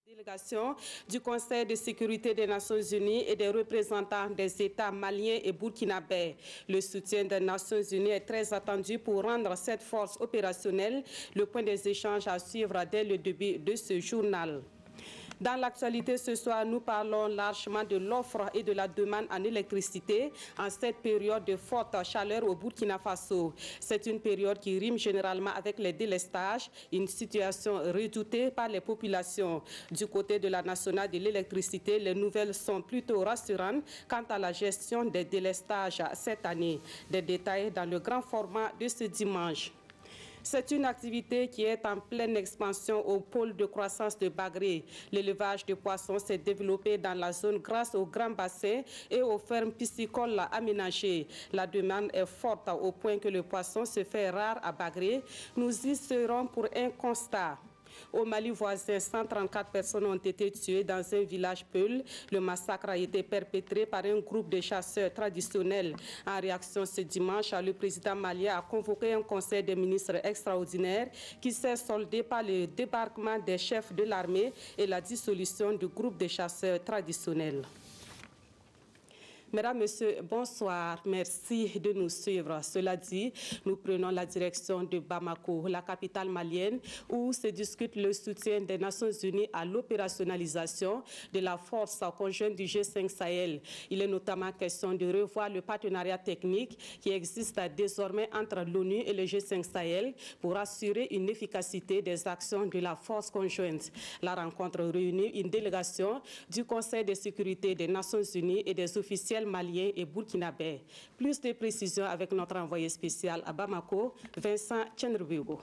Délégation du Conseil de sécurité des Nations Unies et des représentants des États maliens et burkinabés. Le soutien des Nations Unies est très attendu pour rendre cette force opérationnelle. Le point des échanges à suivre dès le début de ce journal. Dans l'actualité ce soir, nous parlons largement de l'offre et de la demande en électricité en cette période de forte chaleur au Burkina Faso. C'est une période qui rime généralement avec les délestages, une situation redoutée par les populations. Du côté de la nationale de l'électricité, les nouvelles sont plutôt rassurantes quant à la gestion des délestages cette année. Des détails dans le grand format de ce dimanche. C'est une activité qui est en pleine expansion au pôle de croissance de Bagré. L'élevage de poissons s'est développé dans la zone grâce aux grands bassins et aux fermes piscicoles aménagées. La demande est forte au point que le poisson se fait rare à Bagré. Nous y serons pour un constat. Au Mali voisin, 134 personnes ont été tuées dans un village Peul. Le massacre a été perpétré par un groupe de chasseurs traditionnels. En réaction ce dimanche, le président malien a convoqué un conseil des ministres extraordinaire qui s'est soldé par le débarquement des chefs de l'armée et la dissolution du groupe de chasseurs traditionnels. Mesdames, Messieurs, bonsoir. Merci de nous suivre. Cela dit, nous prenons la direction de Bamako, la capitale malienne, où se discute le soutien des Nations Unies à l'opérationnalisation de la force conjointe du G5 Sahel. Il est notamment question de revoir le partenariat technique qui existe désormais entre l'ONU et le G5 Sahel pour assurer une efficacité des actions de la force conjointe. La rencontre réunit une délégation du Conseil de sécurité des Nations Unies et des officiels maliens et burkinabés. Plus de précisions avec notre envoyé spécial à Bamako, Vincent Tchenrubigo.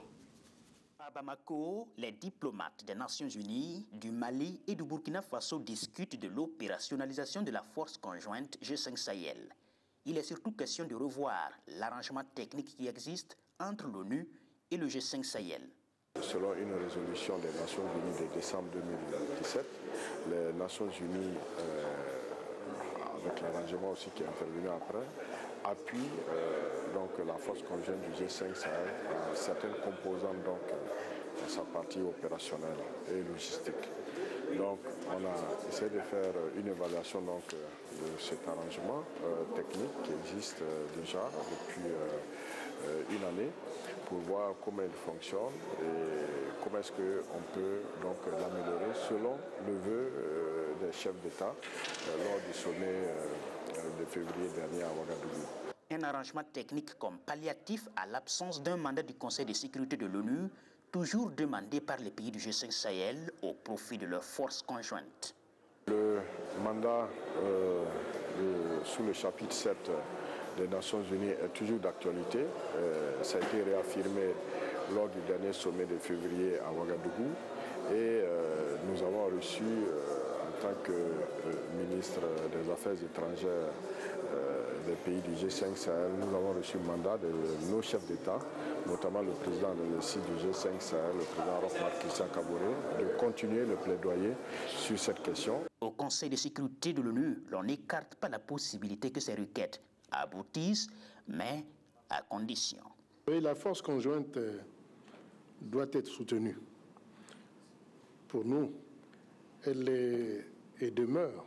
À Bamako, les diplomates des Nations Unies, du Mali et du Burkina Faso discutent de l'opérationnalisation de la force conjointe G5 Sahel. Il est surtout question de revoir l'arrangement technique qui existe entre l'ONU et le G5 Sahel. Selon une résolution des Nations Unies de décembre 2017, les Nations Unies avec l'arrangement aussi qui est intervenu après, appuie donc la force conjointe du G5 Sahel à certaines composantes donc dans sa partie opérationnelle et logistique. Donc on a essayé de faire une évaluation donc de cet arrangement technique qui existe déjà depuis une année pour voir comment il fonctionne et comment est-ce qu'on peut donc l'améliorer selon le vœu des chefs d'État lors du sommet de février dernier à Ouagadougou. Un arrangement technique comme palliatif à l'absence d'un mandat du Conseil de sécurité de l'ONU, toujours demandé par les pays du G5 Sahel au profit de leurs forces conjointes. Le mandat sous le chapitre 7 des Nations Unies est toujours d'actualité. Ça a été réaffirmé lors du dernier sommet de février à Ouagadougou et nous avons reçu en tant que ministre des Affaires étrangères des pays du G5 Sahel, nous avons reçu le mandat de nos chefs d'État, notamment le président du G5 Sahel, le président Roch-Marc Christian Kaboré, de continuer le plaidoyer sur cette question. Au Conseil de sécurité de l'ONU, l'on n'écarte pas la possibilité que ces requêtes aboutissent, mais à condition. Oui, la force conjointe doit être soutenue. Pour nous, elle est et demeure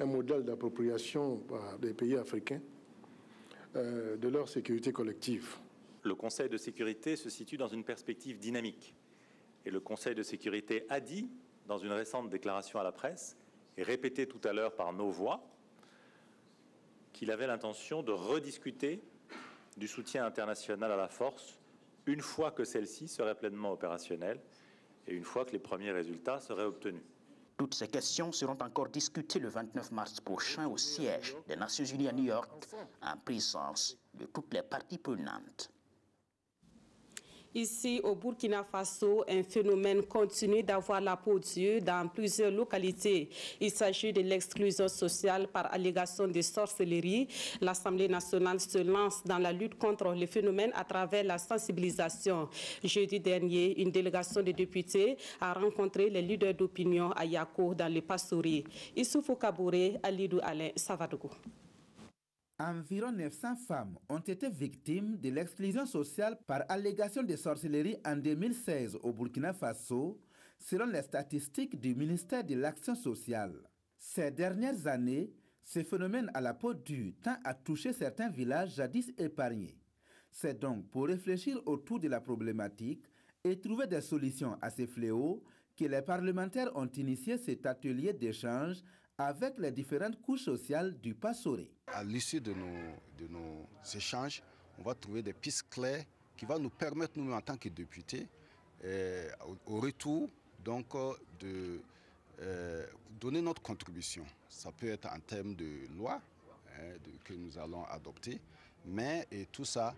un modèle d'appropriation par des pays africains de leur sécurité collective. Le Conseil de sécurité se situe dans une perspective dynamique. Et le Conseil de sécurité a dit, dans une récente déclaration à la presse, et répété tout à l'heure par nos voix, qu'il avait l'intention de rediscuter du soutien international à la force une fois que celle-ci serait pleinement opérationnelle et une fois que les premiers résultats seraient obtenus. Toutes ces questions seront encore discutées le 29 mars prochain au siège des Nations Unies à New York, en présence de toutes les parties prenantes. Ici, au Burkina Faso, un phénomène continue d'avoir la peau dure dans plusieurs localités. Il s'agit de l'exclusion sociale par allégation de sorcellerie. L'Assemblée nationale se lance dans la lutte contre le phénomène à travers la sensibilisation. Jeudi dernier, une délégation de députés a rencontré les leaders d'opinion à Yako dans le Passouri. Issoufou Kabouré, Alidou Alain Savadougou. Environ 900 femmes ont été victimes de l'exclusion sociale par allégation de sorcellerie en 2016 au Burkina Faso, selon les statistiques du ministère de l'Action sociale. Ces dernières années, ce phénomène à la peau dure tend à toucher certains villages jadis épargnés. C'est donc pour réfléchir autour de la problématique et trouver des solutions à ces fléaux que les parlementaires ont initié cet atelier d'échange avec les différentes couches sociales du Passoré. À l'issue de nos échanges, on va trouver des pistes claires qui vont nous permettre, nous en tant que députés, au retour donc, de donner notre contribution. Ça peut être en termes de loi que nous allons adopter, mais tout ça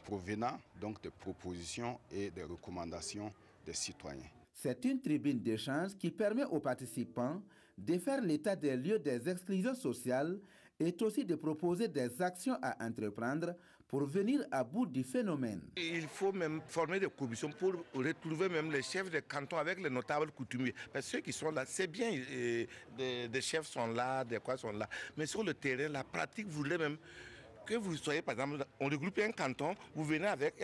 provenant donc des propositions et des recommandations des citoyens. C'est une tribune d'échange qui permet aux participants de faire l'état des lieux des exclusions sociales et aussi de proposer des actions à entreprendre pour venir à bout du phénomène. Il faut même former des commissions pour retrouver même les chefs de canton avec les notables coutumiers. Parce que ceux qui sont là, c'est bien, des chefs sont là, des quoi sont là. Mais sur le terrain, la pratique voudrait même que vous soyez, par exemple, on regroupe un canton, vous venez avec,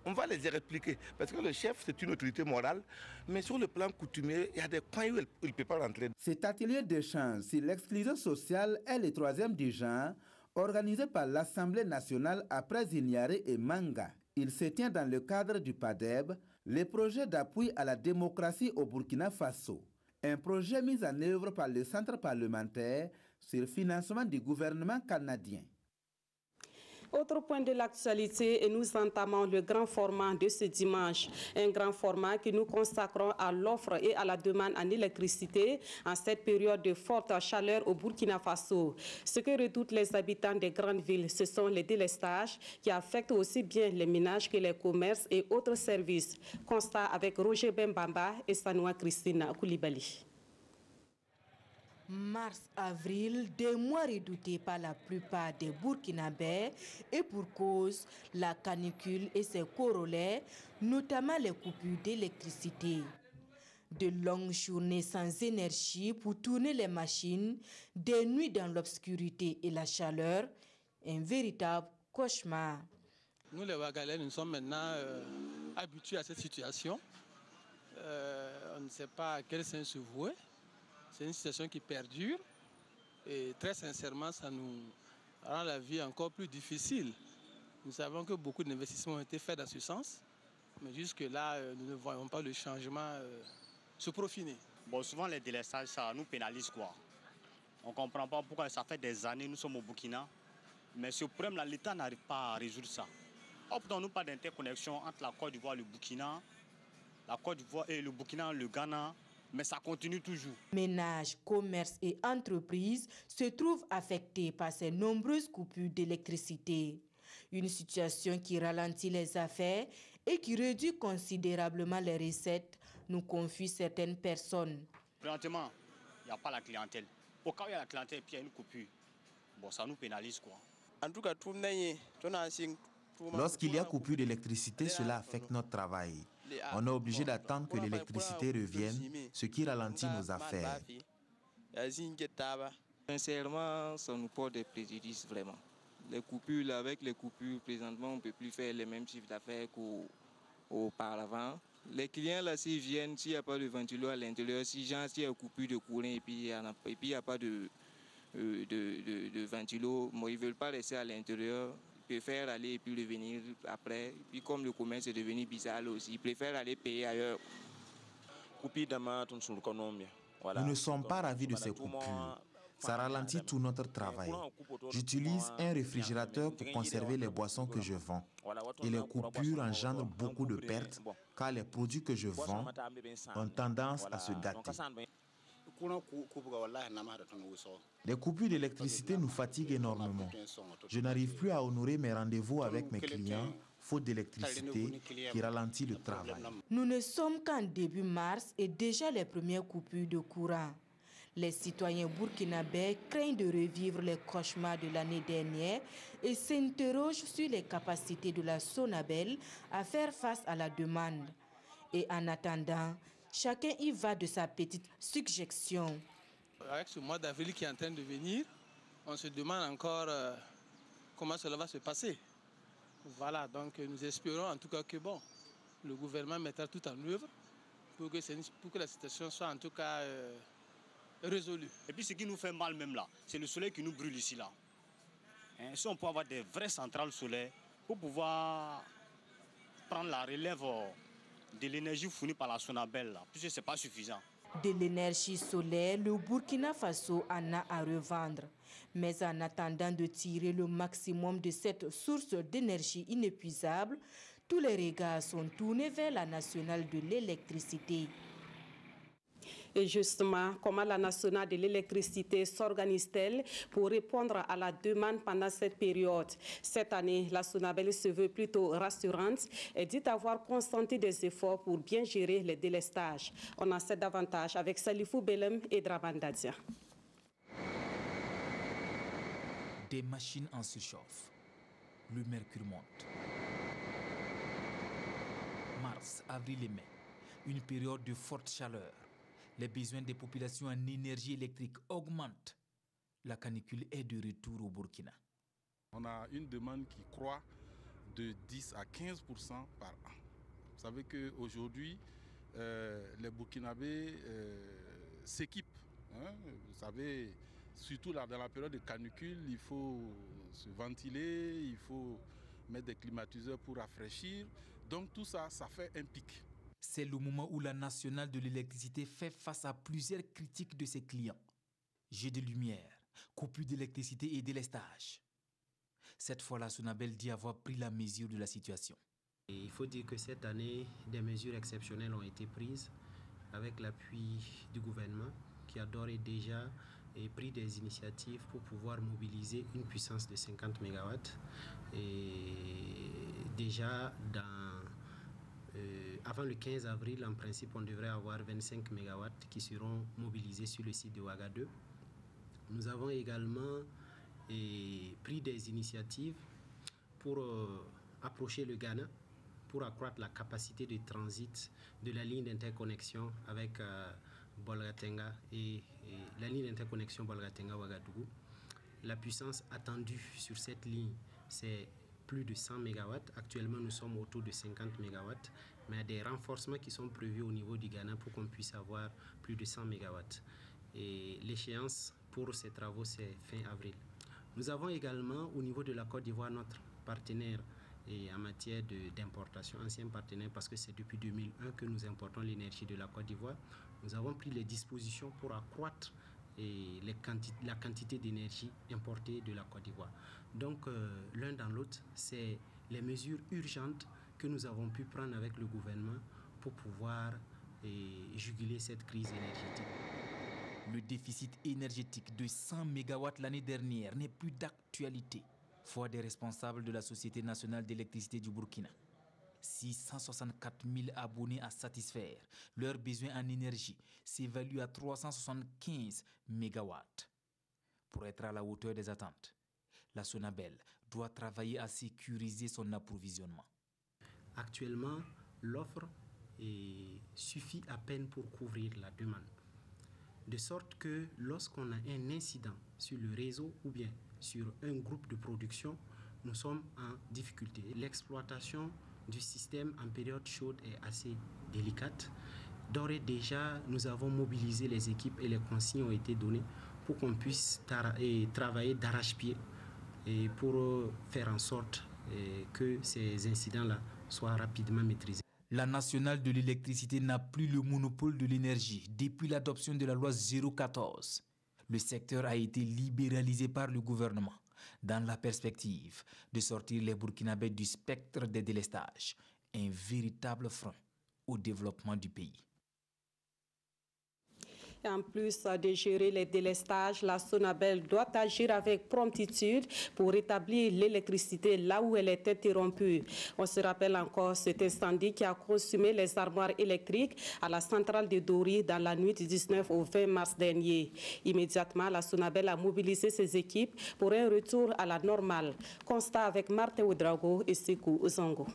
on va les expliquer. Parce que le chef, c'est une autorité morale, mais sur le plan coutumier, il y a des points où il ne peut pas rentrer. Cet atelier d'échange sur l'exclusion sociale est le 3e du genre, organisé par l'Assemblée nationale après Zignaré et Manga. Il se tient dans le cadre du PADEB, le projet d'appui à la démocratie au Burkina Faso. Un projet mis en œuvre par le Centre parlementaire sur le financement du gouvernement canadien. Autre point de l'actualité, et nous entamons le grand format de ce dimanche. Un grand format que nous consacrons à l'offre et à la demande en électricité en cette période de forte chaleur au Burkina Faso. Ce que redoutent les habitants des grandes villes, ce sont les délestages qui affectent aussi bien les ménages que les commerces et autres services. Constat avec Roger Bembamba et Sanoua Christina Koulibaly. Mars-avril, des mois redoutés par la plupart des Burkinabés et pour cause, la canicule et ses corollaires, notamment les coupures d'électricité. De longues journées sans énergie pour tourner les machines, des nuits dans l'obscurité et la chaleur, un véritable cauchemar. Nous les Wagalais, nous sommes maintenant habitués à cette situation. On ne sait pas à quel sens se vouer. C'est une situation qui perdure et très sincèrement, ça nous rend la vie encore plus difficile. Nous savons que beaucoup d'investissements ont été faits dans ce sens, mais jusque-là, nous ne voyons pas le changement se profiler. Bon, souvent, les délestages, ça nous pénalise quoi. On ne comprend pas pourquoi ça fait des années nous sommes au Burkina, mais ce problème-là, l'État n'arrive pas à résoudre ça. Pourtant, nous pas d'interconnexion entre la Côte d'Ivoire et le Burkina, la Côte d'Ivoire et le Burkina, le Ghana. Mais ça continue toujours. Ménages, commerces et entreprises se trouvent affectés par ces nombreuses coupures d'électricité. Une situation qui ralentit les affaires et qui réduit considérablement les recettes, nous confient certaines personnes. Présentement, il n'y a pas la clientèle. Au cas où il y a la clientèle et puis il y a une coupure, bon, ça nous pénalise quoi. En tout cas, lorsqu'il y a coupure d'électricité, cela affecte notre travail. On est obligé d'attendre que l'électricité revienne, ce qui ralentit nos affaires. Sincèrement, ça nous porte des préjudices vraiment. Avec les coupures, présentement, on ne peut plus faire les mêmes chiffres d'affaires qu'auparavant. Les clients, là, s'ils viennent, s'il n'y a pas de ventilo à l'intérieur, s'il y a une coupure de courant et puis il n'y a pas de ventilo, ils ne veulent pas rester à l'intérieur. Ils préfèrent aller et puis revenir après. Et puis comme le commerce est devenu bizarre aussi, ils préfèrent aller payer ailleurs. Nous ne sommes pas ravis de ces coupures. Ça ralentit tout notre travail. J'utilise un réfrigérateur pour conserver les boissons que je vends. Et les coupures engendrent beaucoup de pertes car les produits que je vends ont tendance à se gâter. Les coupures d'électricité nous fatiguent énormément. Je n'arrive plus à honorer mes rendez-vous avec mes clients, faute d'électricité qui ralentit le travail. Nous ne sommes qu'en début mars et déjà les premières coupures de courant. Les citoyens burkinabés craignent de revivre les cauchemars de l'année dernière et s'interrogent sur les capacités de la Sonabel à faire face à la demande. Et en attendant, chacun y va de sa petite suggestion. Avec ce mois d'avril qui est en train de venir, on se demande encore comment cela va se passer. Voilà, donc nous espérons en tout cas que bon, le gouvernement mettra tout en œuvre pour que la situation soit en tout cas résolue. Et puis ce qui nous fait mal même là, c'est le soleil qui nous brûle ici là. Hein, si on peut avoir des vraies centrales solaires pour pouvoir prendre la relève de l'énergie fournie par la Sonabel là, puisque ce n'est pas suffisant. De l'énergie solaire, le Burkina Faso en a à revendre. Mais en attendant de tirer le maximum de cette source d'énergie inépuisable, tous les regards sont tournés vers la nationale de l'électricité. Et justement, comment la nationale de l'électricité s'organise-t-elle pour répondre à la demande pendant cette période? Cette année, la Sonabel se veut plutôt rassurante et dit avoir consenti des efforts pour bien gérer les délestages. On en sait davantage avec Salifou Belem et Draban Dadia. Des machines en surchauffe. Le mercure monte. Mars, avril et mai, une période de forte chaleur. Les besoins des populations en énergie électrique augmentent. La canicule est de retour au Burkina. On a une demande qui croît de 10 à 15% par an. Vous savez qu'aujourd'hui, les Burkinabés s'équipent. Hein? Vous savez, surtout là, dans la période de canicule, il faut se ventiler, il faut mettre des climatiseurs pour rafraîchir. Donc tout ça, ça fait un pic. C'est le moment où la nationale de l'électricité fait face à plusieurs critiques de ses clients. Jets de lumière, coupure d'électricité et délestage. Cette fois, la Sonabel dit avoir pris la mesure de la situation. Et il faut dire que cette année, des mesures exceptionnelles ont été prises avec l'appui du gouvernement qui a d'ores et déjà pris des initiatives pour pouvoir mobiliser une puissance de 50 MW. Et déjà, avant le 15 avril, en principe, on devrait avoir 25 MW qui seront mobilisés sur le site de Ouaga 2. Nous avons également pris des initiatives pour approcher le Ghana, pour accroître la capacité de transit de la ligne d'interconnexion avec Bolgatenga et la ligne d'interconnexion Bolgatenga-Ouagadougou. La puissance attendue sur cette ligne, c'est plus de 100 MW. Actuellement, nous sommes autour de 50 MW, mais il y a des renforcements qui sont prévus au niveau du Ghana pour qu'on puisse avoir plus de 100 MW. Et l'échéance pour ces travaux, c'est fin avril. Nous avons également, au niveau de la Côte d'Ivoire, notre partenaire en matière d'importation, ancien partenaire, parce que c'est depuis 2001 que nous importons l'énergie de la Côte d'Ivoire. Nous avons pris les dispositions pour accroître la quantité d'énergie importée de la Côte d'Ivoire. Donc, l'un dans l'autre, c'est les mesures urgentes que nous avons pu prendre avec le gouvernement pour pouvoir juguler cette crise énergétique. Le déficit énergétique de 100 MW l'année dernière n'est plus d'actualité. Foi des responsables de la Société nationale d'électricité du Burkina. 664 000 abonnés à satisfaire. Leurs besoins en énergie s'évaluent à 375 MW. Pour être à la hauteur des attentes, la Sonabel doit travailler à sécuriser son approvisionnement. Actuellement, l'offre suffit à peine pour couvrir la demande. De sorte que lorsqu'on a un incident sur le réseau ou bien sur un groupe de production, nous sommes en difficulté. L'exploitation du système en période chaude est assez délicate. D'ores et déjà, nous avons mobilisé les équipes et les consignes ont été données pour qu'on puisse travailler d'arrache-pied et pour faire en sorte que ces incidents-là soient rapidement maîtrisés. La nationale de l'électricité n'a plus le monopole de l'énergie depuis l'adoption de la loi 014. Le secteur a été libéralisé par le gouvernement dans la perspective de sortir les Burkinabés du spectre des délestages, un véritable frein au développement du pays. En plus de gérer les délestages, la Sonabel doit agir avec promptitude pour rétablir l'électricité là où elle est interrompue. On se rappelle encore cet incendie qui a consumé les armoires électriques à la centrale de Dori dans la nuit du 19 au 20 mars dernier. Immédiatement, la Sonabel a mobilisé ses équipes pour un retour à la normale. Constat avec Martin Ouedraogo et Sekou Ozango.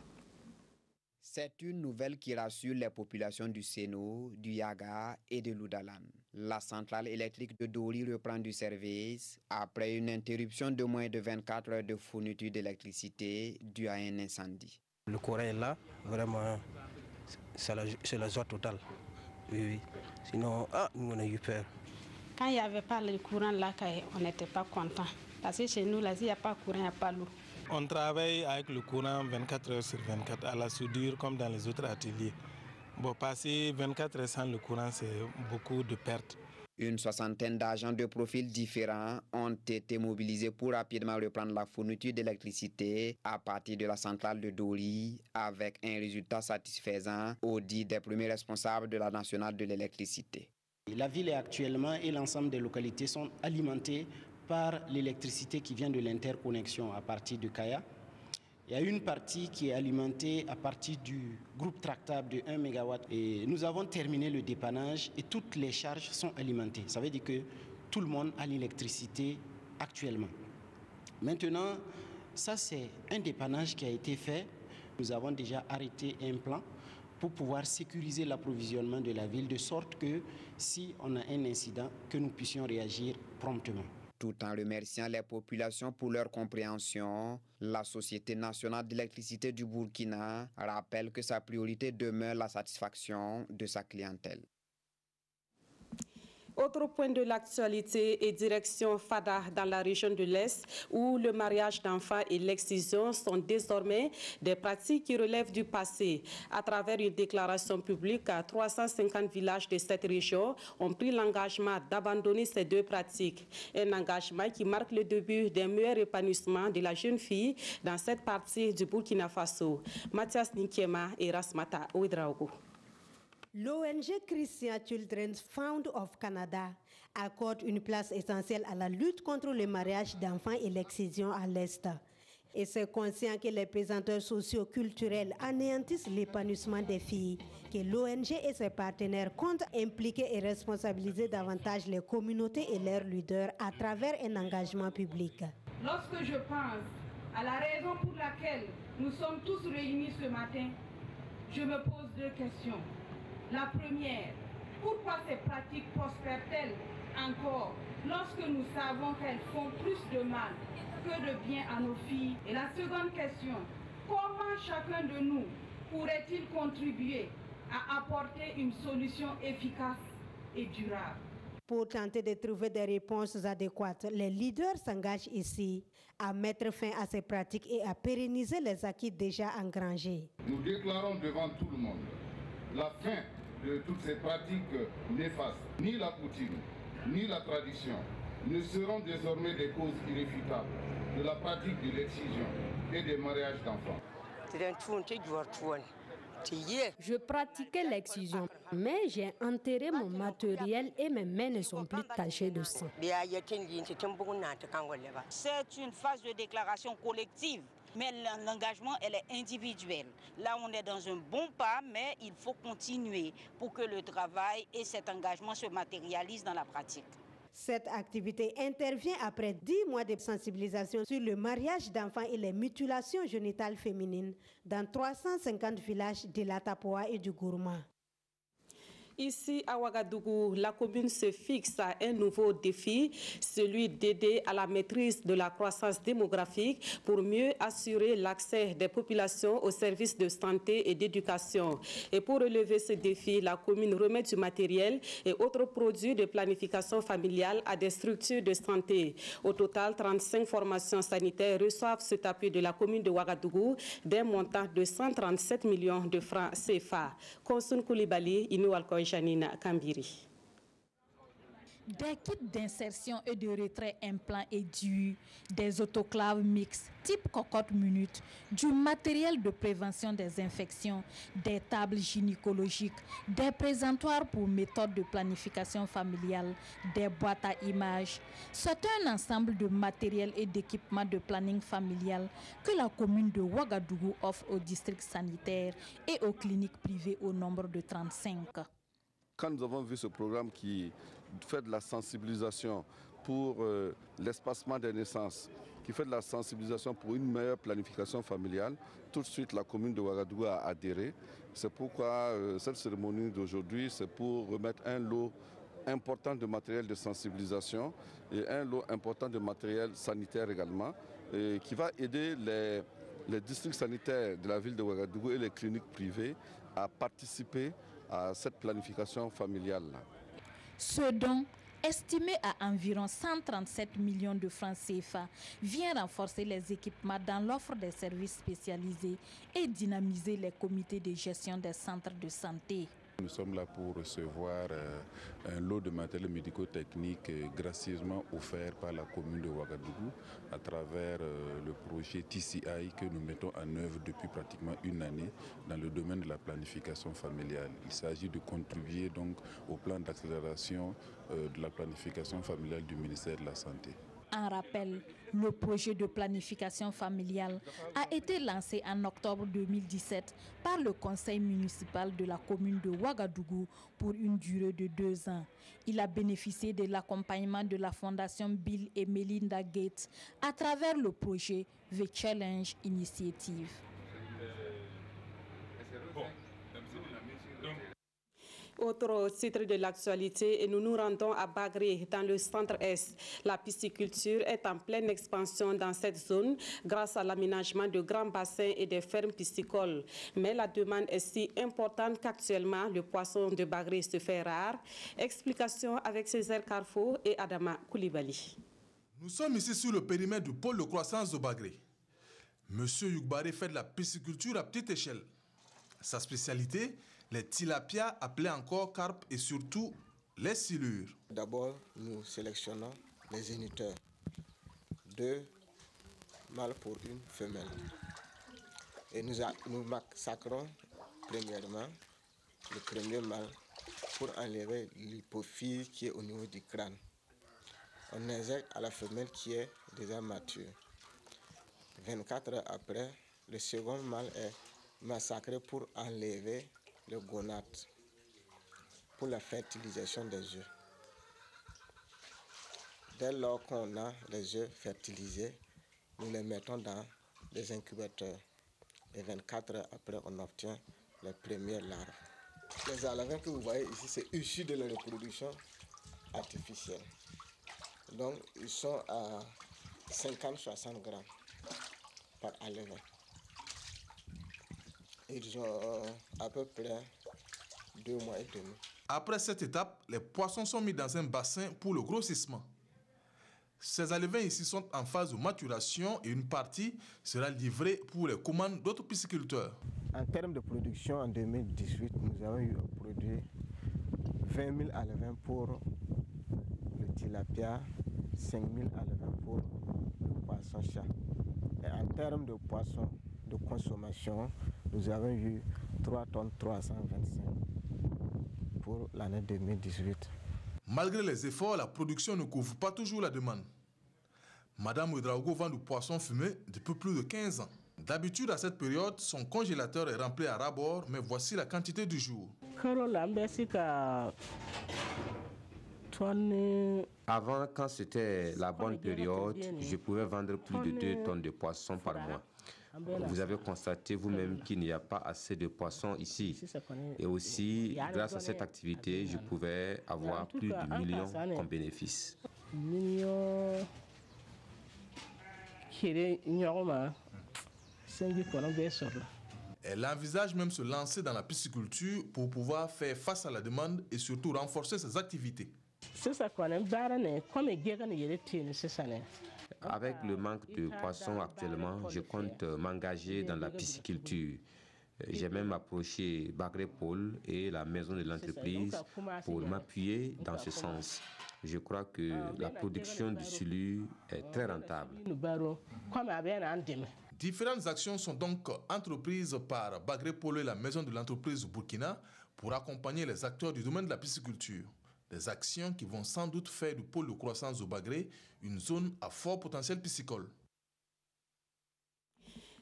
C'est une nouvelle qui rassure les populations du Séno, du Yaga et de l'Oudalan. La centrale électrique de Dori reprend du service après une interruption de moins de 24 heures de fourniture d'électricité due à un incendie. Le courant est là, vraiment, c'est la joie totale. Oui. Sinon, nous on a eu peur. Quand il n'y avait pas le courant là, on n'était pas content. Parce que chez nous, là, s'il n'y a pas de courant, il n'y a pas l'eau. On travaille avec le courant 24 heures sur 24 à la soudure comme dans les autres ateliers. Bon, passer 24 heures sans le courant, c'est beaucoup de pertes. Une soixantaine d'agents de profils différents ont été mobilisés pour rapidement reprendre la fourniture d'électricité à partir de la centrale de Dori avec un résultat satisfaisant au dit des premiers responsables de la nationale de l'électricité. La ville est actuellement et l'ensemble des localités sont alimentées par l'électricité qui vient de l'interconnexion à partir de Kaya. Il y a une partie qui est alimentée à partir du groupe tractable de 1 MW. Et nous avons terminé le dépannage et toutes les charges sont alimentées. Ça veut dire que tout le monde a l'électricité actuellement. Maintenant, ça c'est un dépannage qui a été fait. Nous avons déjà arrêté un plan pour pouvoir sécuriser l'approvisionnement de la ville de sorte que si on a un incident, que nous puissions réagir promptement. Tout en remerciant les populations pour leur compréhension, la Société nationale d'électricité du Burkina rappelle que sa priorité demeure la satisfaction de sa clientèle. Autre point de l'actualité est direction Fada dans la région de l'Est où le mariage d'enfants et l'excision sont désormais des pratiques qui relèvent du passé. À travers une déclaration publique, 350 villages de cette région ont pris l'engagement d'abandonner ces deux pratiques. Un engagement qui marque le début d'un meilleur épanouissement de la jeune fille dans cette partie du Burkina Faso. Mathias Nikiema et Rasmata Ouedraogo. L'ONG Christian Children's Fund of Canada accorde une place essentielle à la lutte contre le mariage d'enfants et l'excision à l'Est. Et c'est conscient que les présenteurs socio-culturels anéantissent l'épanouissement des filles, que l'ONG et ses partenaires comptent impliquer et responsabiliser davantage les communautés et leurs leaders à travers un engagement public. Lorsque je pense à la raison pour laquelle nous sommes tous réunis ce matin, je me pose deux questions. La première, pourquoi ces pratiques prospèrent-elles encore lorsque nous savons qu'elles font plus de mal que de bien à nos filles? Et la seconde question, comment chacun de nous pourrait-il contribuer à apporter une solution efficace et durable? Pour tenter de trouver des réponses adéquates, les leaders s'engagent ici à mettre fin à ces pratiques et à pérenniser les acquis déjà engrangés. Nous déclarons devant tout le monde la fin de toutes ces pratiques néfastes. Ni la coutume, ni la tradition ne seront désormais des causes irréfutables de la pratique de l'excision et des mariages d'enfants. Je pratiquais l'excision, mais j'ai enterré mon matériel et mes mains ne sont plus tachées de sang. C'est une phase de déclaration collective. Mais l'engagement, elle est individuelle. Là, on est dans un bon pas, mais il faut continuer pour que le travail et cet engagement se matérialisent dans la pratique. Cette activité intervient après 10 mois de sensibilisation sur le mariage d'enfants et les mutilations génitales féminines dans 350 villages de l'Atapoa et du Gourma. Ici à Ouagadougou, la commune se fixe à un nouveau défi, celui d'aider à la maîtrise de la croissance démographique pour mieux assurer l'accès des populations aux services de santé et d'éducation. Et pour relever ce défi, la commune remet du matériel et autres produits de planification familiale à des structures de santé. Au total, 35 formations sanitaires reçoivent cet appui de la commune de Ouagadougou d'un montant de 137 millions de francs CFA. Konsun Koulibaly, Inou Alkoy, Janina Kambiri. Des kits d'insertion et de retrait implants et durs, des autoclaves mixtes type cocotte minute, du matériel de prévention des infections, des tables gynécologiques, des présentoirs pour méthodes de planification familiale, des boîtes à images. C'est un ensemble de matériel et d'équipements de planning familial que la commune de Ouagadougou offre aux districts sanitaires et aux cliniques privées au nombre de 35. Quand nous avons vu ce programme qui fait de la sensibilisation pour l'espacement des naissances, qui fait de la sensibilisation pour une meilleure planification familiale, tout de suite la commune de Ouagadougou a adhéré. C'est pourquoi cette cérémonie d'aujourd'hui, c'est pour remettre un lot important de matériel de sensibilisation et un lot important de matériel sanitaire également, qui va aider les districts sanitaires de la ville de Ouagadougou et les cliniques privées à participer à cette planification familiale-là. Ce don, estimé à environ 137 millions de francs CFA, vient renforcer les équipements dans l'offre des services spécialisés et dynamiser les comités de gestion des centres de santé. Nous sommes là pour recevoir un lot de matériel médico-technique gracieusement offert par la commune de Ouagadougou à travers le projet TCI que nous mettons en œuvre depuis pratiquement une année dans le domaine de la planification familiale. Il s'agit de contribuer donc au plan d'accélération de la planification familiale du ministère de la Santé. En rappel, le projet de planification familiale a été lancé en octobre 2017 par le conseil municipal de la commune de Ouagadougou pour une durée de 2 ans. Il a bénéficié de l'accompagnement de la fondation Bill et Melinda Gates à travers le projet The Challenge Initiative. Autre titre de l'actualité, et nous nous rendons à Bagré, dans le centre-est. La pisciculture est en pleine expansion dans cette zone grâce à l'aménagement de grands bassins et des fermes piscicoles. Mais la demande est si importante qu'actuellement, le poisson de Bagré se fait rare. Explication avec Césaire Carrefour et Adama Koulibaly. Nous sommes ici sur le périmètre du pôle de croissance de Bagré. Monsieur Youkbaré fait de la pisciculture à petite échelle. Sa spécialité, les tilapias appelés encore carpes et surtout les silures. D'abord, nous sélectionnons les géniteurs. 2 mâles pour une femelle. Et nous massacrons premièrement le premier mâle pour enlever l'hypophyse qui est au niveau du crâne. On injecte à la femelle qui est déjà mature. 24 heures après, le second mâle est massacré pour enlever le gonate pour la fertilisation des œufs. Dès lors qu'on a les œufs fertilisés, nous les mettons dans des incubateurs. Et 24 heures après, on obtient les premières larves. Les alevins que vous voyez ici, c'est issu de la reproduction artificielle. Donc, ils sont à 50-60 grammes par alevin. Ils ont à peu près 2 mois et demi. Après cette étape, les poissons sont mis dans un bassin pour le grossissement. Ces alevins ici sont en phase de maturation et une partie sera livrée pour les commandes d'autres pisciculteurs. En termes de production, en 2018, nous avons eu à produire 20 000 alevins pour le tilapia, 5 000 alevins pour le poisson-chat. Et en termes de poissons de consommation, nous avons eu 3 tonnes 325 pour l'année 2018. Malgré les efforts, la production ne couvre pas toujours la demande. Madame Ouedraogo vend du poisson fumé depuis plus de 15 ans. D'habitude, à cette période, son congélateur est rempli à ras-bord, mais voici la quantité du jour. Avant, quand c'était la bonne période, je pouvais vendre plus de 2 tonnes de poissons par mois. Vous avez constaté vous-même qu'il n'y a pas assez de poissons ici. Et aussi, grâce à cette activité, je pouvais avoir plus de millions comme bénéfice. Elle envisage même se lancer dans la pisciculture pour pouvoir faire face à la demande et surtout renforcer ses activités. Avec le manque de poissons actuellement, je compte m'engager dans la pisciculture. J'ai même approché Bagré Pôle et la maison de l'entreprise pour m'appuyer dans ce sens. Je crois que la production du silure est très rentable. Différentes actions sont donc entreprises par Bagré Pôle et la maison de l'entreprise du Burkina pour accompagner les acteurs du domaine de la pisciculture. Des actions qui vont sans doute faire du pôle de croissance de Bagré une zone à fort potentiel piscicole.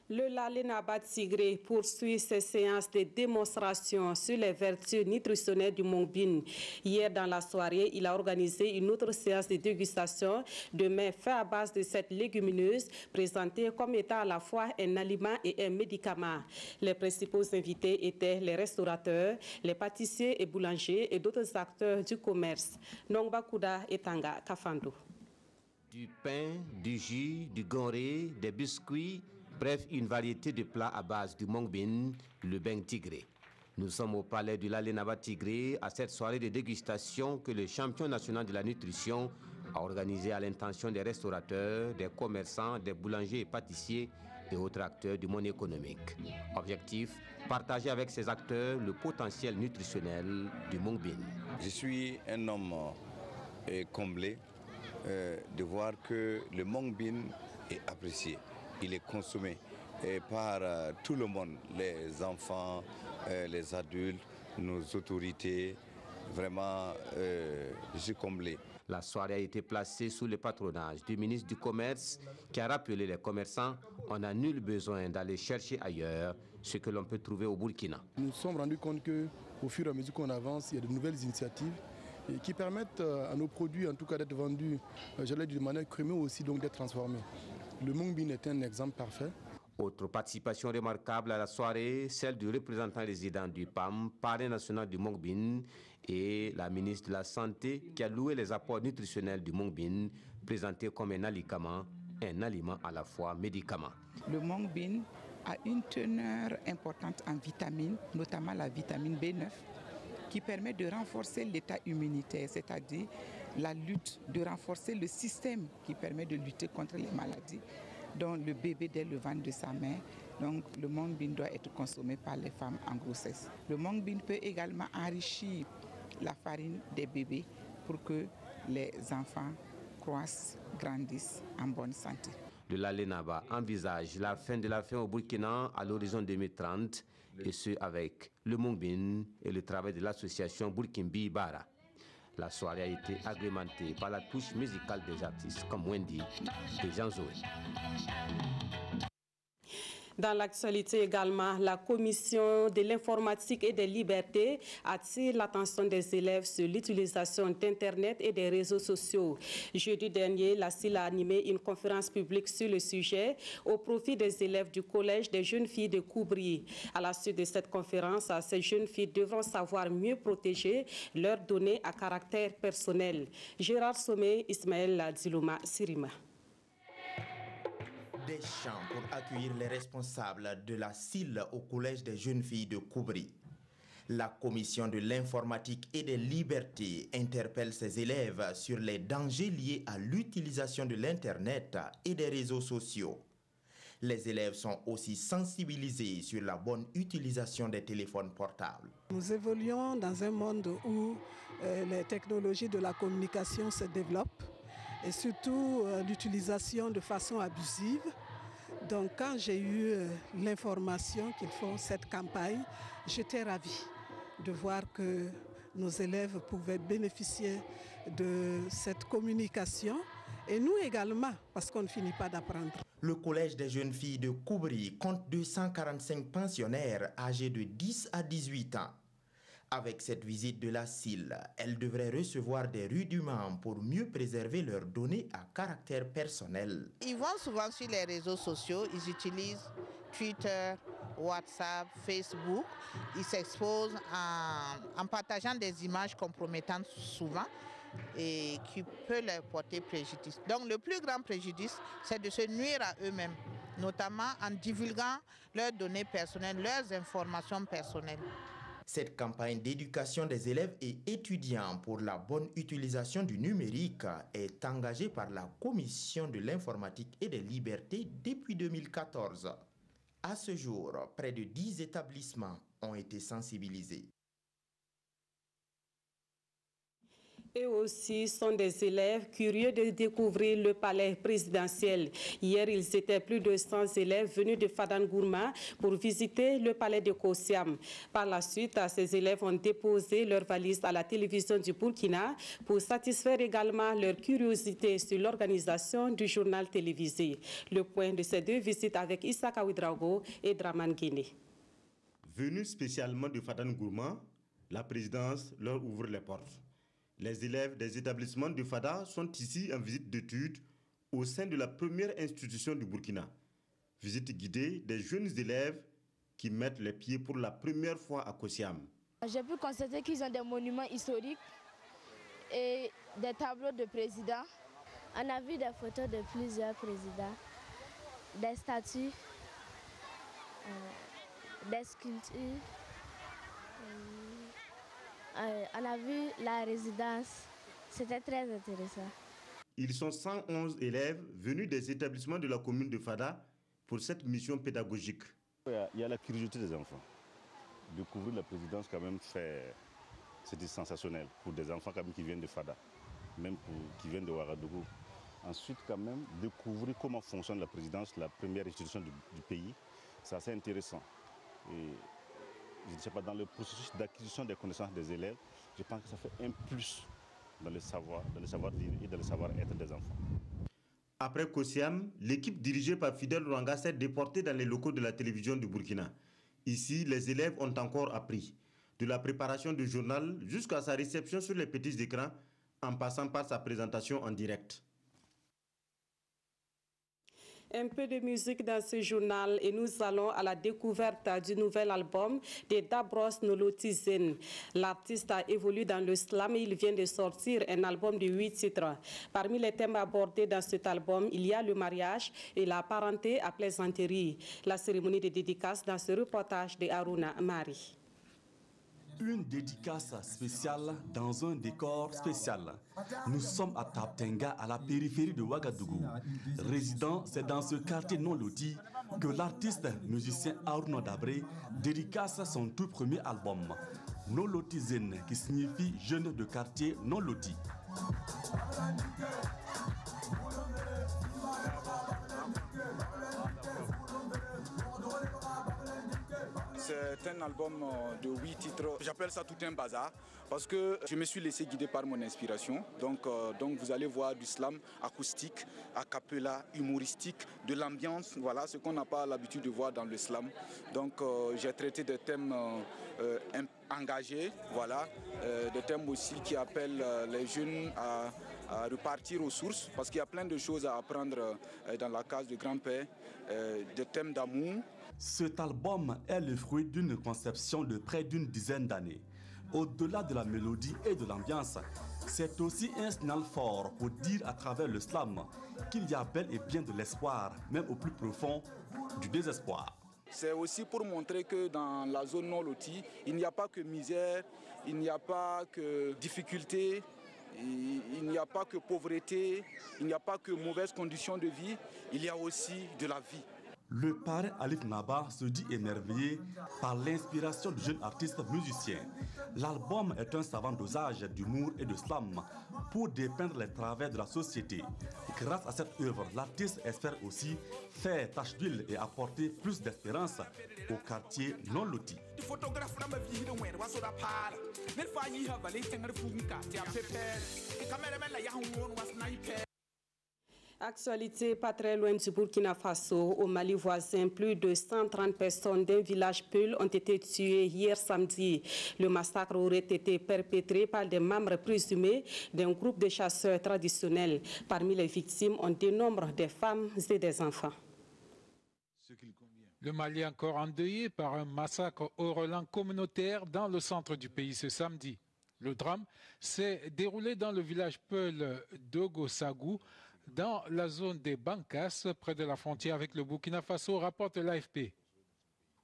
Le Lalénaba Tigré poursuit ses séances de démonstration sur les vertus nutritionnelles du mongbin. Hier, dans la soirée, il a organisé une autre séance de dégustation de mets faits à base de cette légumineuse, présentée comme étant à la fois un aliment et un médicament. Les principaux invités étaient les restaurateurs, les pâtissiers et boulangers et d'autres acteurs du commerce. Nongba Kouda et Tanga Kafando. Du pain, du jus, du goré, des biscuits. Bref, une variété de plats à base du mongbin, le beng tigré. Nous sommes au palais du Lalénaba Tigré à cette soirée de dégustation que le champion national de la nutrition a organisée à l'intention des restaurateurs, des commerçants, des boulangers et pâtissiers et autres acteurs du monde économique. Objectif, partager avec ces acteurs le potentiel nutritionnel du Mung Bean. Je suis un homme comblé de voir que le Mung Bean est apprécié, il est consommé par tout le monde, les enfants, les adultes, nos autorités. Vraiment, je suis comblé. La soirée a été placée sous le patronage du ministre du Commerce qui a rappelé les commerçants on n'a nul besoin d'aller chercher ailleurs ce que l'on peut trouver au Burkina. Nous nous sommes rendus compte qu'au fur et à mesure qu'on avance, il y a de nouvelles initiatives qui permettent à nos produits en tout cas d'être vendus, j'allais dire de manière crue, mais aussi donc d'être transformés. Le Mung Bean est un exemple parfait. Autre participation remarquable à la soirée, celle du représentant résident du PAM, parrain national du Mung Bean, et la ministre de la Santé qui a loué les apports nutritionnels du Mung Bean, présenté comme un aliment à la fois médicament. Le Mung Bean a une teneur importante en vitamines, notamment la vitamine B9, qui permet de renforcer l'état immunitaire, c'est-à-dire la lutte, de renforcer le système qui permet de lutter contre les maladies, dont le bébé dès le ventre de sa mère. Donc le Mung Bean doit être consommé par les femmes en grossesse. Le Mung Bean peut également enrichir la farine des bébés pour que les enfants croissent, grandissent en bonne santé. Le Lalénaba envisage la fin de la faim au Burkina à l'horizon 2030, et ce avec le Mung Bean et le travail de l'association Burkinbi Bara. La soirée a été agrémentée par la touche musicale des artistes comme Wendy et Jean-Zoé. Dans l'actualité également, la Commission de l'informatique et des libertés attire l'attention des élèves sur l'utilisation d'Internet et des réseaux sociaux. Jeudi dernier, la CIL a animé une conférence publique sur le sujet au profit des élèves du collège des jeunes filles de Koubri. À la suite de cette conférence, ces jeunes filles devront savoir mieux protéger leurs données à caractère personnel. Gérard Sommet, Ismaël Dilouma, Sirima. Des chants pour accueillir les responsables de la CIL au collège des jeunes filles de Koubri. La commission de l'informatique et des libertés interpelle ses élèves sur les dangers liés à l'utilisation de l'Internet et des réseaux sociaux. Les élèves sont aussi sensibilisés sur la bonne utilisation des téléphones portables. Nous évoluons dans un monde où les technologies de la communication se développent, et surtout l'utilisation de façon abusive. Donc quand j'ai eu l'information qu'ils font cette campagne, j'étais ravie de voir que nos élèves pouvaient bénéficier de cette communication, et nous également, parce qu'on ne finit pas d'apprendre. Le collège des jeunes filles de Koubri compte 245 pensionnaires âgés de 10 à 18 ans. Avec cette visite de la CIL, elles devraient recevoir des rudiments pour mieux préserver leurs données à caractère personnel. Ils vont souvent sur les réseaux sociaux, ils utilisent Twitter, WhatsApp, Facebook. Ils s'exposent en partageant des images compromettantes souvent et qui peuvent leur porter préjudice. Donc le plus grand préjudice, c'est de se nuire à eux-mêmes, notamment en divulguant leurs données personnelles, leurs informations personnelles. Cette campagne d'éducation des élèves et étudiants pour la bonne utilisation du numérique est engagée par la Commission de l'informatique et des libertés depuis 2014. À ce jour, près de 10 établissements ont été sensibilisés. Et aussi sont des élèves curieux de découvrir le palais présidentiel. Hier, ils étaient plus de 100 élèves venus de Fadangourma pour visiter le palais de Kossiam. Par la suite, ces élèves ont déposé leurs valises à la télévision du Burkina pour satisfaire également leur curiosité sur l'organisation du journal télévisé. Le point de ces deux visites avec Issa Kawidrago et Draman Guinée. Venus spécialement de Fadangourma, la présidence leur ouvre les portes. Les élèves des établissements de Fada sont ici en visite d'études au sein de la première institution du Burkina. Visite guidée des jeunes élèves qui mettent les pieds pour la première fois à Kossiam. J'ai pu constater qu'ils ont des monuments historiques et des tableaux de présidents. On a vu des photos de plusieurs présidents, des statues, des sculptures On a vu la résidence, c'était très intéressant. Ils sont 111 élèves venus des établissements de la commune de Fada pour cette mission pédagogique. Il y a la curiosité des enfants. Découvrir la présidence quand même c'était sensationnel pour des enfants quand même qui viennent de Fada, même qui viennent de Ouagadougou. Ensuite quand même découvrir comment fonctionne la présidence, la première institution du pays, c'est assez intéressant. Et je ne sais pas, dans le processus d'acquisition des connaissances des élèves, je pense que ça fait un plus dans le savoir-dire et dans le savoir-être des enfants. Après Kosiam, l'équipe dirigée par Fidel Rwanga s'est déportée dans les locaux de la télévision du Burkina. Ici, les élèves ont encore appris. De la préparation du journal jusqu'à sa réception sur les petits écrans, en passant par sa présentation en direct. Un peu de musique dans ce journal et nous allons à la découverte du nouvel album de Dabros Noloti Zen. L'artiste a évolué dans le slam et il vient de sortir un album de 8 titres. Parmi les thèmes abordés dans cet album, il y a le mariage et la parenté à plaisanterie. La cérémonie de dédicace dans ce reportage de Aruna Mari. Une dédicace spéciale dans un décor spécial. Nous sommes à Taptenga, à la périphérie de Ouagadougou. Résident, c'est dans ce quartier non loti que l'artiste musicien Aruna Dabré dédicace son tout premier album, No Loti Zen, qui signifie jeune de quartier non loti. C'est un album de 8 titres. J'appelle ça tout un bazar parce que je me suis laissé guider par mon inspiration. Donc vous allez voir du slam acoustique, a cappella, humoristique, de l'ambiance, voilà ce qu'on n'a pas l'habitude de voir dans le slam. Donc j'ai traité des thèmes engagés, voilà, des thèmes aussi qui appellent les jeunes à repartir aux sources parce qu'il y a plein de choses à apprendre dans la case de grand-père, des thèmes d'amour. Cet album est le fruit d'une conception de près d'une dizaine d'années. Au-delà de la mélodie et de l'ambiance, c'est aussi un signal fort pour dire à travers le slam qu'il y a bel et bien de l'espoir, même au plus profond du désespoir. C'est aussi pour montrer que dans la zone non lotie, il n'y a pas que misère, il n'y a pas que difficulté, il n'y a pas que pauvreté, il n'y a pas que mauvaises conditions de vie, il y a aussi de la vie. Le parrain Alif Naba se dit émerveillé par l'inspiration du jeune artiste musicien. L'album est un savant dosage d'humour et de slam pour dépeindre les travers de la société. Grâce à cette œuvre, l'artiste espère aussi faire tache d'huile et apporter plus d'espérance au quartier non loti. Actualité pas très loin du Burkina Faso. Au Mali voisin, plus de 130 personnes d'un village Peul ont été tuées hier samedi. Le massacre aurait été perpétré par des membres présumés d'un groupe de chasseurs traditionnels. Parmi les victimes, on dénombre des femmes et des enfants. Le Mali est encore endeuillé par un massacre au relent communautaire dans le centre du pays ce samedi. Le drame s'est déroulé dans le village Peul d'Ogosagou, dans la zone des Bankas, près de la frontière avec le Burkina Faso, rapporte l'AFP.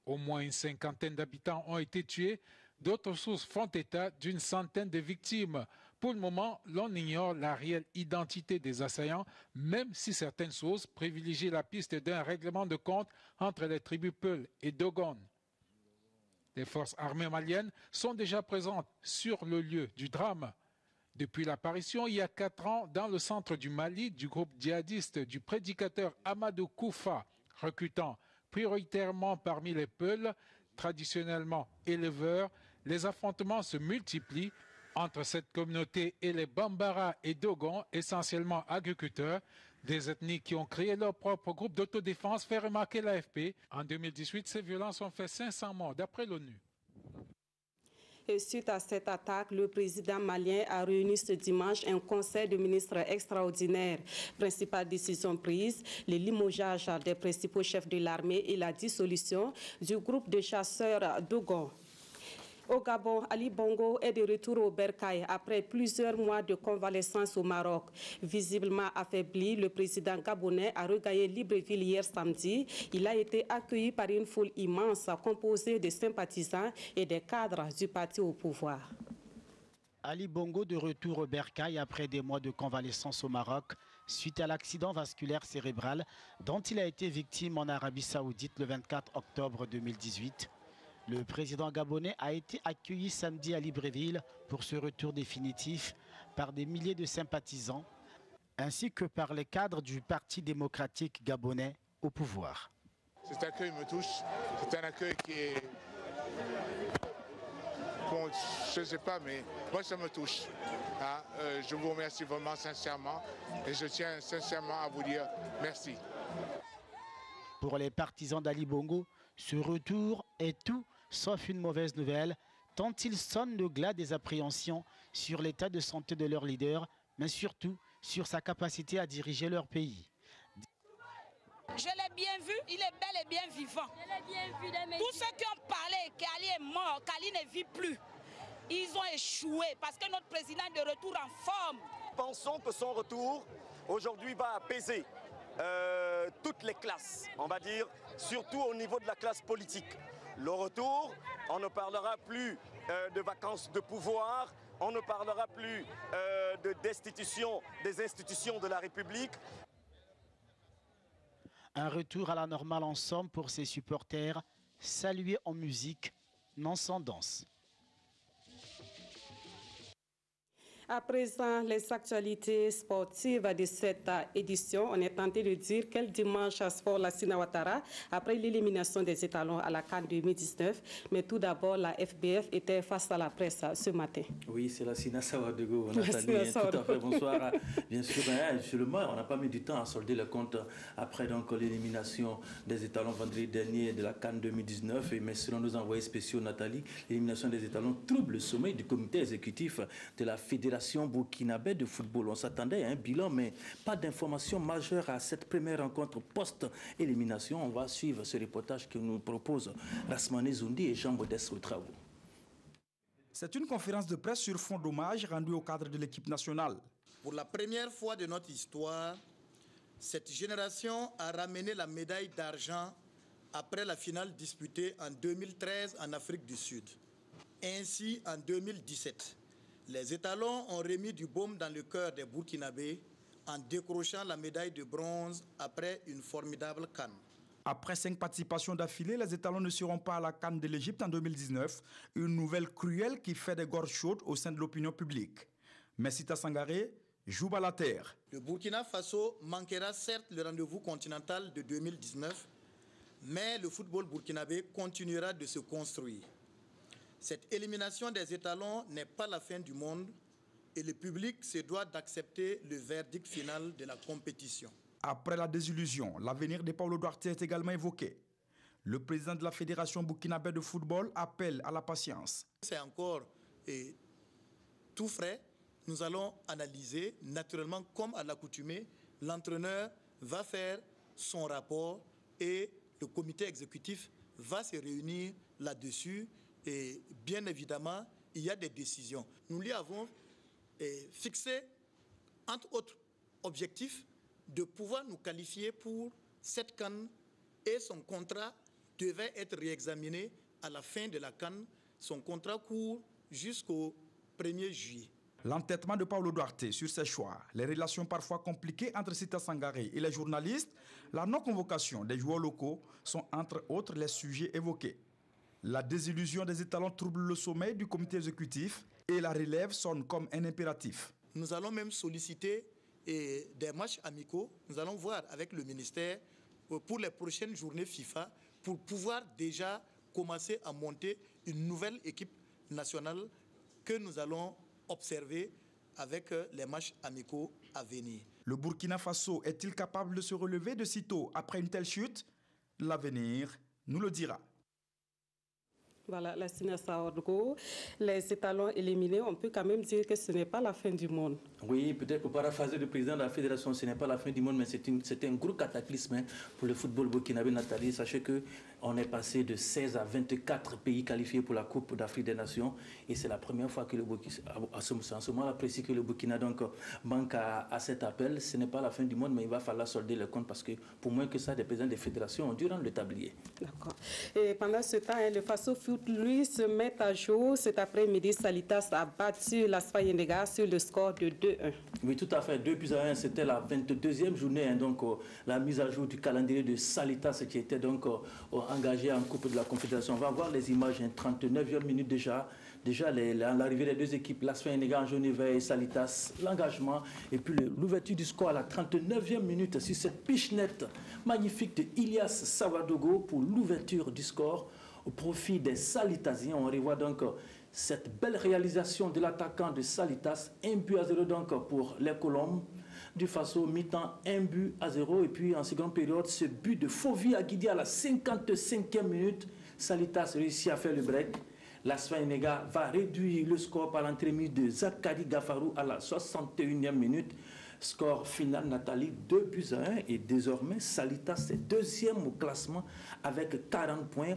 Au moins une cinquantaine d'habitants ont été tués. D'autres sources font état d'une centaine de victimes. Pour le moment, l'on ignore la réelle identité des assaillants, même si certaines sources privilégient la piste d'un règlement de compte entre les tribus Peul et Dogon. Les forces armées maliennes sont déjà présentes sur le lieu du drame. Depuis l'apparition, il y a 4 ans, dans le centre du Mali, du groupe djihadiste du prédicateur Amadou Koufa, recrutant prioritairement parmi les Peuls, traditionnellement éleveurs, les affrontements se multiplient entre cette communauté et les Bambara et Dogon, essentiellement agriculteurs, des ethnies qui ont créé leur propre groupe d'autodéfense, fait remarquer l'AFP. En 2018, ces violences ont fait 500 morts, d'après l'ONU. Et suite à cette attaque, le président malien a réuni ce dimanche un conseil de ministres extraordinaire. Principale décision prise, le limogeage des principaux chefs de l'armée et la dissolution du groupe de chasseurs Dogon. Au Gabon, Ali Bongo est de retour au Bercail après plusieurs mois de convalescence au Maroc. Visiblement affaibli, le président gabonais a regagné Libreville hier samedi. Il a été accueilli par une foule immense composée de sympathisants et des cadres du parti au pouvoir. Ali Bongo de retour au Bercail après des mois de convalescence au Maroc suite à l'accident vasculaire cérébral dont il a été victime en Arabie Saoudite le 24 octobre 2018. Le président gabonais a été accueilli samedi à Libreville pour ce retour définitif par des milliers de sympathisants ainsi que par les cadres du Parti démocratique gabonais au pouvoir. Cet accueil me touche, c'est un accueil qui est... Bon, je ne sais pas, mais moi ça me touche. Je vous remercie vraiment sincèrement et je tiens sincèrement à vous dire merci. Pour les partisans d'Ali Bongo, ce retour est tout sauf une mauvaise nouvelle, tant il sonne le glas des appréhensions sur l'état de santé de leur leader, mais surtout sur sa capacité à diriger leur pays. Je l'ai bien vu, il est bel et bien vivant. Tous ceux qui ont parlé qu'Ali est mort, qu'Ali ne vit plus, ils ont échoué parce que notre président est de retour en forme. Pensons que son retour aujourd'hui va apaiser toutes les classes, on va dire, surtout au niveau de la classe politique. Le retour, on ne parlera plus de vacances de pouvoir, on ne parlera plus de destitution des institutions de la République. Un retour à la normale en somme pour ses supporters, salués en musique, non sans danse. À présent, les actualités sportives de cette édition. On est tenté de dire quel dimanche Sport Lassina Ouattara après l'élimination des étalons à la CAN 2019. Mais tout d'abord, la FBF était face à la presse ce matin. Oui, c'est Lassina Ouattara, Nathalie. Tout à fait, bonsoir. Bien sûr, justement, on n'a pas mis du temps à solder le compte après l'élimination des étalons vendredi dernier de la CAN 2019. Mais selon nos envoyés spéciaux, Nathalie, l'élimination des étalons trouble le sommeil du comité exécutif de la Fédération burkinabé de football. On s'attendait à un bilan, mais pas d'informations majeures à cette première rencontre post-élimination. On va suivre ce reportage que nous proposent Rasmane Zoundi et Jean-Modeste Ouedraogo. C'est une conférence de presse sur fond d'hommage rendue au cadre de l'équipe nationale. Pour la première fois de notre histoire, cette génération a ramené la médaille d'argent après la finale disputée en 2013 en Afrique du Sud. Ainsi, en 2017, les étalons ont remis du baume dans le cœur des Burkinabés en décrochant la médaille de bronze après une formidable CAN. Après 5 participations d'affilée, les étalons ne seront pas à la CAN de l'Égypte en 2019, une nouvelle cruelle qui fait des gorges chaudes au sein de l'opinion publique. Mais Sita Sangaré joue à la terre. Le Burkina Faso manquera certes le rendez-vous continental de 2019, mais le football burkinabé continuera de se construire. Cette élimination des étalons n'est pas la fin du monde et le public se doit d'accepter le verdict final de la compétition. Après la désillusion, l'avenir de Paulo Duarte est également évoqué. Le président de la Fédération burkinabé de football appelle à la patience. C'est encore tout frais. Nous allons analyser, naturellement, comme à l'accoutumée, l'entraîneur va faire son rapport et le comité exécutif va se réunir là-dessus. Et bien évidemment, il y a des décisions. Nous lui avons fixé, entre autres objectifs, de pouvoir nous qualifier pour cette CAN et son contrat devait être réexaminé à la fin de la CAN. Son contrat court jusqu'au 1er juillet. L'entêtement de Paulo Duarte sur ses choix, les relations parfois compliquées entre Sita Sangaré et les journalistes, la non-convocation des joueurs locaux sont entre autres les sujets évoqués. La désillusion des étalons trouble le sommeil du comité exécutif et la relève sonne comme un impératif. Nous allons même solliciter des matchs amicaux. Nous allons voir avec le ministère pour les prochaines journées FIFA pour pouvoir déjà commencer à monter une nouvelle équipe nationale que nous allons observer avec les matchs amicaux à venir. Le Burkina Faso est-il capable de se relever de sitôt après une telle chute? L'avenir nous le dira. Voilà, la Sina Saorgo, les étalons éliminés, on peut quand même dire que ce n'est pas la fin du monde. Oui, peut-être pour paraphraser le président de la fédération, ce n'est pas la fin du monde, mais c'était un gros cataclysme pour le football burkinabé. Nathalie, sachez qu'on est passé de 16 à 24 pays qualifiés pour la Coupe d'Afrique des Nations, et c'est la première fois que le Burkina, à ce moment-là précis, que le Burkina donc manque à cet appel. Ce n'est pas la fin du monde, mais il va falloir solder le compte, parce que pour moins que ça, des présidents des fédérations ont dû rendre le tablier. D'accord. Et pendant ce temps, le Faso Foot, lui, se met à jour. Cet après-midi, Salitas a battu la Sfayenega sur le score de 2-1. Oui, tout à fait. 2-1, c'était la 22e journée, hein, donc la mise à jour du calendrier de Salitas qui était donc engagé en Coupe de la Confédération. On va voir les images, hein, 39e minute déjà. Déjà, l'arrivée des deux équipes, la Sfayenega en jaune et vert et Salitas, l'engagement, et puis l'ouverture du score à la 39e minute sur cette pichenette magnifique de Ilias Sawadogo pour l'ouverture du score au profit des Salitasiens. On revoit donc cette belle réalisation de l'attaquant de Salitas, 1-0 donc pour les Colombes du Faso, mi-temps 1-0, et puis en seconde période, ce but de Fovi Aguidi à la 55e minute, Salitas réussit à faire le break. La Sfayenega va réduire le score par l'entremise de Zakari Gafarou à la 61e minute. Score final, Nathalie, 2-1, et désormais Salitas est deuxième au classement avec 40 points,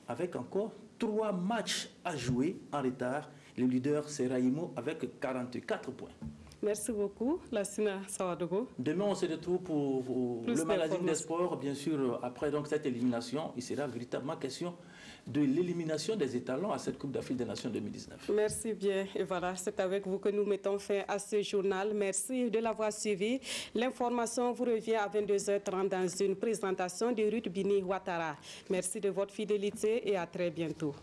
avec encore 3 matchs à jouer en retard. Le leader, c'est Raïmo avec 44 points. Merci beaucoup, Lassina Sawadogo. Demain, on se retrouve pour le magazine des sports. Bien sûr, après donc, cette élimination, il sera véritablement question de l'élimination des étalons à cette Coupe d'Afrique des Nations 2019. Merci bien. Et voilà, c'est avec vous que nous mettons fin à ce journal. Merci de l'avoir suivi. L'information vous revient à 22h30 dans une présentation de Ruth Bini Ouattara. Merci de votre fidélité et à très bientôt.